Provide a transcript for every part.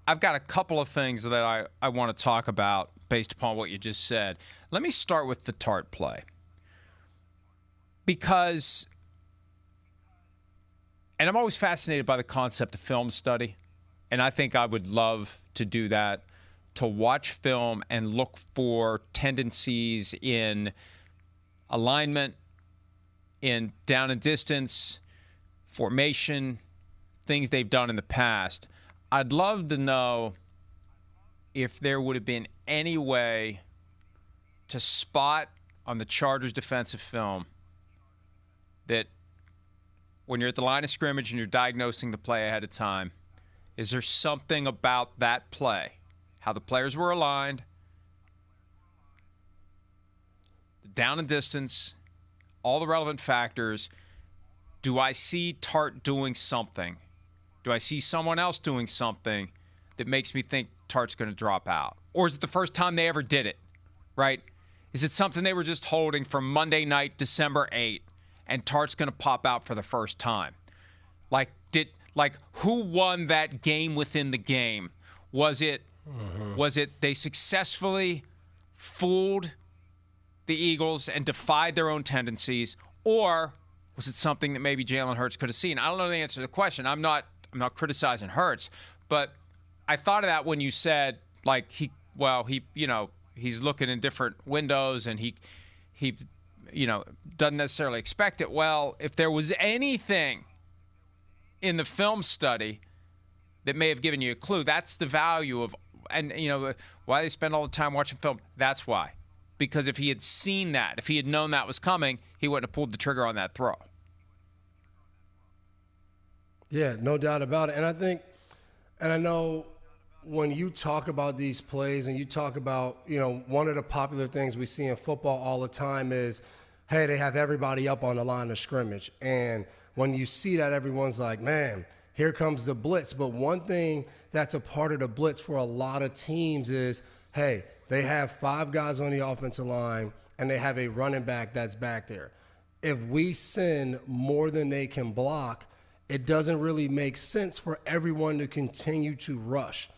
I've got a couple of things that I want to talk about based upon what you just said. Let me start with the Tart play. Because, and I'm always fascinated by the concept of film study, and I think I would love to do that, to watch film and look for tendencies in alignment, in down and distance, formation, things they've done in the past. I'd love to know if there would have been any way to spot on the Chargers defensive film that when you're at the line of scrimmage and you're diagnosing the play ahead of time, is there something about that play, how the players were aligned, the down and distance, all the relevant factors? Do I see Tart doing something? Do I see someone else doing something that makes me think Tart's going to drop out? Or is it the first time they ever did it, right? Is it something they were just holding from Monday night, December 8th, and Tart's going to pop out for the first time? Like who won that game within the game? Was it they successfully fooled the Eagles and defied their own tendencies, or was it something that maybe Jalen Hurts could have seen? I don't know the answer to the question. I'm not criticizing Hurts, but I thought of that when you said he's looking in different windows and he doesn't necessarily expect it. Well, if there was anything in the film study that may have given you a clue, that's the value of, and why they spend all the time watching film. That's why. Because if he had seen that, if he had known that was coming, he wouldn't have pulled the trigger on that throw. Yeah, no doubt about it. And I think, and I know when you talk about these plays and you talk about, one of the popular things we see in football all the time is, hey, they have everybody up on the line of scrimmage. And when you see that, everyone's like, man, here comes the blitz. But one thing that's a part of the blitz for a lot of teams is, hey, they have 5 guys on the offensive line, and they have a running back that's back there. If we send more than they can block, it doesn't really make sense for everyone to continue to rush.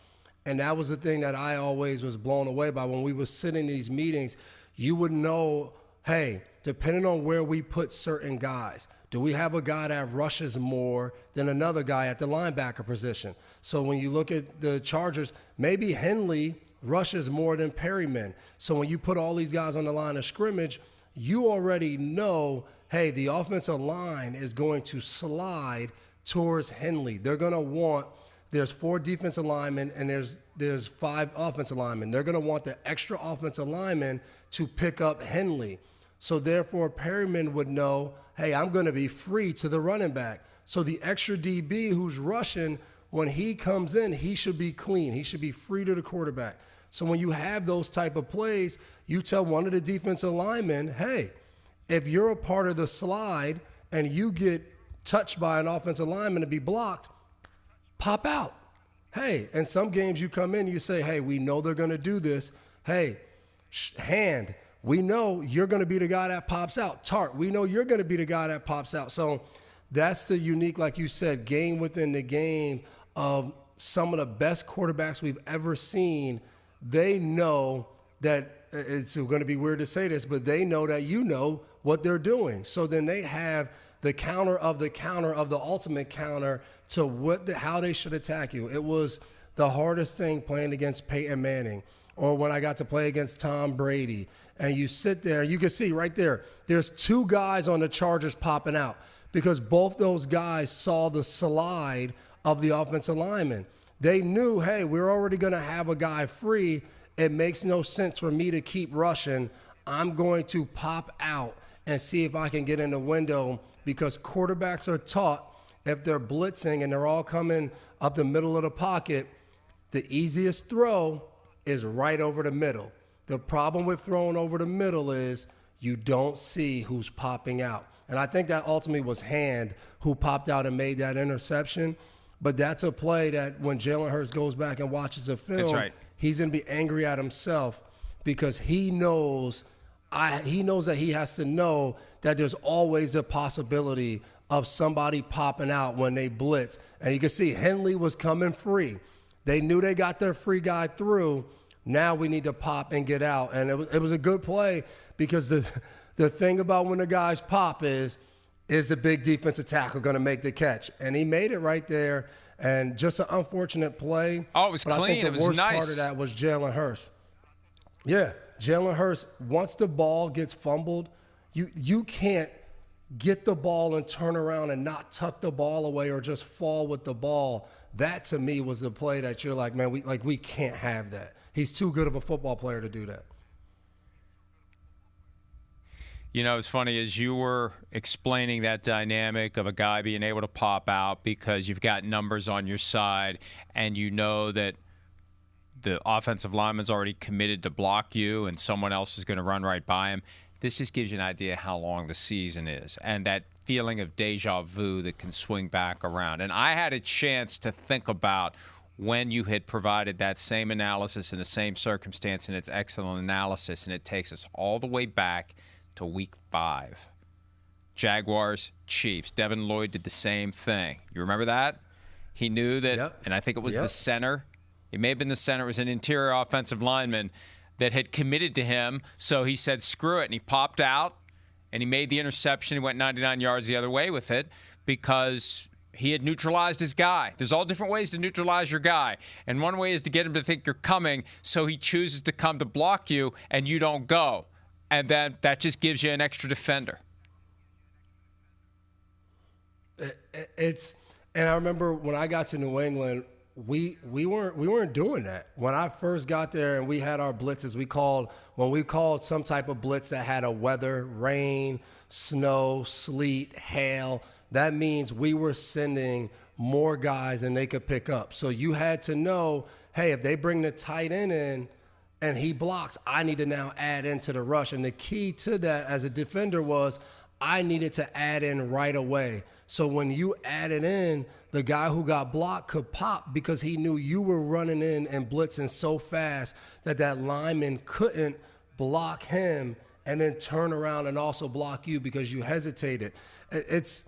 And that was the thing that I always was blown away by. When we were sitting in these meetings, you would know, hey, depending on where we put certain guys, do we have a guy that rushes more than another guy at the linebacker position? So when you look at the Chargers, maybe Henley rushes more than Perryman. So when you put all these guys on the line of scrimmage, you already know, hey, the offensive line is going to slide towards Henley. They're going to want, there's 4 defensive linemen and there's 5 offensive linemen. They're going to want the extra offensive lineman to pick up Henley. So therefore, Perryman would know, hey, I'm going to be free to the running back. So the extra DB who's rushing, when he comes in, he should be clean. He should be free to the quarterback. So when you have those type of plays, you tell one of the defensive linemen, hey, if you're a part of the slide and you get touched by an offensive lineman to be blocked, pop out. Hey, in some games you come in, you say, hey, we know they're going to do this. Hey, hand, we know you're going to be the guy that pops out. Tart, we know you're going to be the guy that pops out. So that's the unique, like you said, game within the game of some of the best quarterbacks we've ever seen. They know that, it's going to be weird to say this, but they know that you know what they're doing. So then they have the counter of the ultimate counter to how they should attack you. It was the hardest thing playing against Peyton Manning, or when I got to play against Tom Brady. And you sit there, you can see right there, there's 2 guys on the Chargers popping out because both those guys saw the slide of the offensive lineman. They knew, hey, we're already going to have a guy free. It makes no sense for me to keep rushing. I'm going to pop out and see if I can get in the window, because quarterbacks are taught if they're blitzing and they're all coming up the middle of the pocket, the easiest throw is right over the middle. The problem with throwing over the middle is you don't see who's popping out. And I think that ultimately was Hand who popped out and made that interception. But that's a play that when Jalen Hurts goes back and watches the film, that's right, he's going to be angry at himself because he knows that he has to know that there's always a possibility of somebody popping out when they blitz. And you can see Henley was coming free. They knew they got their free guy through. Now we need to pop and get out. And it was a good play because the thing about when the guys pop is the big defensive tackle going to make the catch? And he made it right there. And just an unfortunate play. Oh, it was clean. I think the it was worst nice. part of that was Jalen Hurts. Yeah, Jalen Hurts, once the ball gets fumbled, you can't get the ball and turn around and not tuck the ball away or just fall with the ball. That, to me, was the play that you're like, man, we can't have that. He's too good of a football player to do that. You know, it's funny as you were explaining that dynamic of a guy being able to pop out because you've got numbers on your side and you know that the offensive lineman's already committed to block you and someone else is going to run right by him. This just gives you an idea how long the season is and that feeling of deja vu that can swing back around. And I had a chance to think about when you had provided that same analysis in the same circumstance, and it's excellent analysis, and it takes us all the way back to week 5. Jaguars, Chiefs. Devin Lloyd did the same thing. You remember that? He knew that, and I think it was the center. It may have been the center. It was an interior offensive lineman that had committed to him, so he said, screw it, and he popped out, and he made the interception. He went 99 yards the other way with it because he had neutralized his guy. There's all different ways to neutralize your guy, and one way is to get him to think you're coming, so he chooses to come to block you, and you don't go. And then that just gives you an extra defender. And I remember when I got to New England, we weren't doing that. When I first got there and we had our blitzes, when we called some type of blitz that had a weather, rain, snow, sleet, hail, that means we were sending more guys than they could pick up. So you had to know, hey, if they bring the tight end in and he blocks, I need to now add into the rush. And the key to that as a defender was I needed to add in right away. So when you added in, the guy who got blocked could pop because he knew you were running in and blitzing so fast that lineman couldn't block him and then turn around and also block you because you hesitated. It's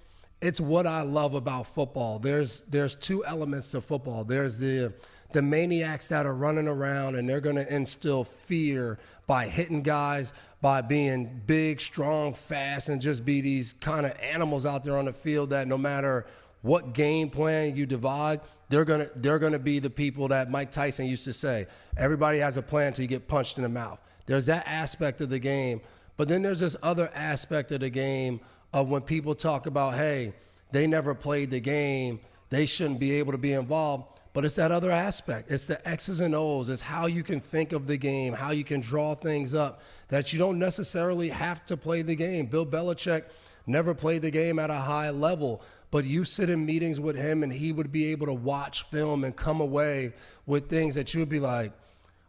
what I love about football. There's 2 elements to football. There's the maniacs that are running around and they're going to instill fear by hitting guys, by being big, strong, fast, and just be these kind of animals out there on the field that no matter what game plan you devise, they're gonna be the people that Mike Tyson used to say, everybody has a plan till you get punched in the mouth. There's that aspect of the game, but then there's this other aspect of the game of when people talk about, hey, they never played the game, they shouldn't be able to be involved. But it's that other aspect. It's the X's and O's. It's how you can think of the game, how you can draw things up, that you don't necessarily have to play the game. Bill Belichick never played the game at a high level, but you sit in meetings with him and he would be able to watch film and come away with things that you would be like,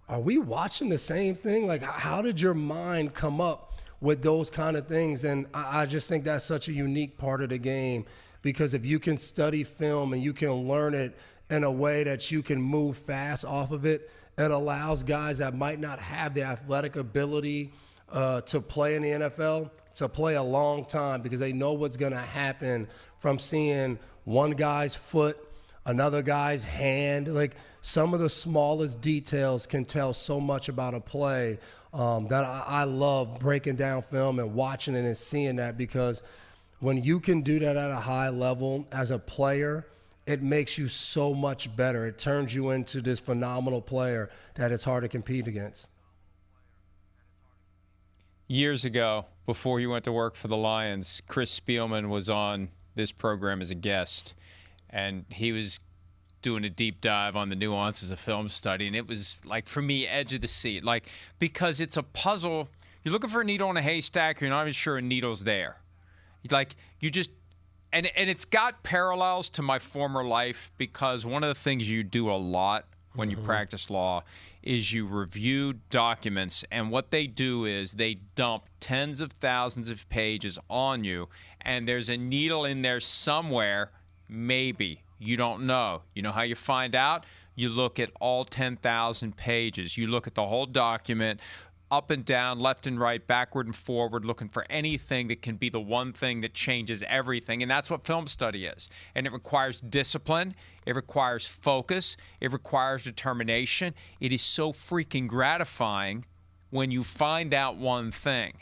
are we watching the same thing? Like, how did your mind come up with those kind of things? And I just think that's such a unique part of the game, because if you can study film and you can learn it in a way that you can move fast off of it, it allows guys that might not have the athletic ability to play in the NFL to play a long time, because they know what's going to happen from seeing one guy's foot, another guy's hand. Like, some of the smallest details can tell so much about a play that I love breaking down film and watching it and seeing that, because when you can do that at a high level as a player, it makes you so much better. It turns you into this phenomenal player that it's hard to compete against. Years ago, before you went to work for the Lions, Chris Spielman was on this program as a guest, and he was doing a deep dive on the nuances of film study, and it was, like, for me, edge of the seat. Like, because it's a puzzle. You're looking for a needle in a haystack, you're not even sure a needle's there. Like, you just... And it's got parallels to my former life, because one of the things you do a lot when you practice law is you review documents, and what they do is they dump tens of thousands of pages on you, and there's a needle in there somewhere, maybe. You don't know. You know how you find out? You look at all 10,000 pages. You look at the whole document. up and down, left and right, backward and forward, looking for anything that can be the one thing that changes everything. And that's what film study is. And it requires discipline. It requires focus. It requires determination. It is so freaking gratifying when you find that one thing.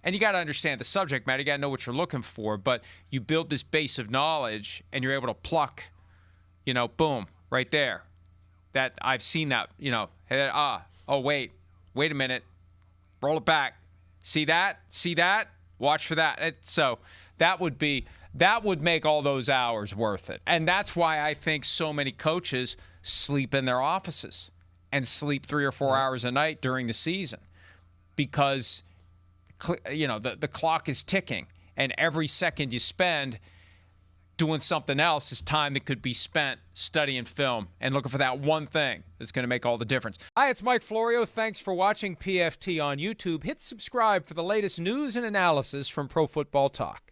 And you got to understand the subject matter. You got to know what you're looking for. But you build this base of knowledge, and you're able to pluck, boom, right there. That I've seen that, oh, wait a minute, roll it back. See that? Watch for that. So that would make all those hours worth it. And that's why I think so many coaches sleep in their offices and sleep 3 or 4 hours a night during the season, because the clock is ticking, and every second you spend doing something else is time that could be spent studying film and looking for that one thing that's going to make all the difference. Hi, it's Mike Florio. Thanks for watching PFT on YouTube. Hit subscribe for the latest news and analysis from Pro Football Talk.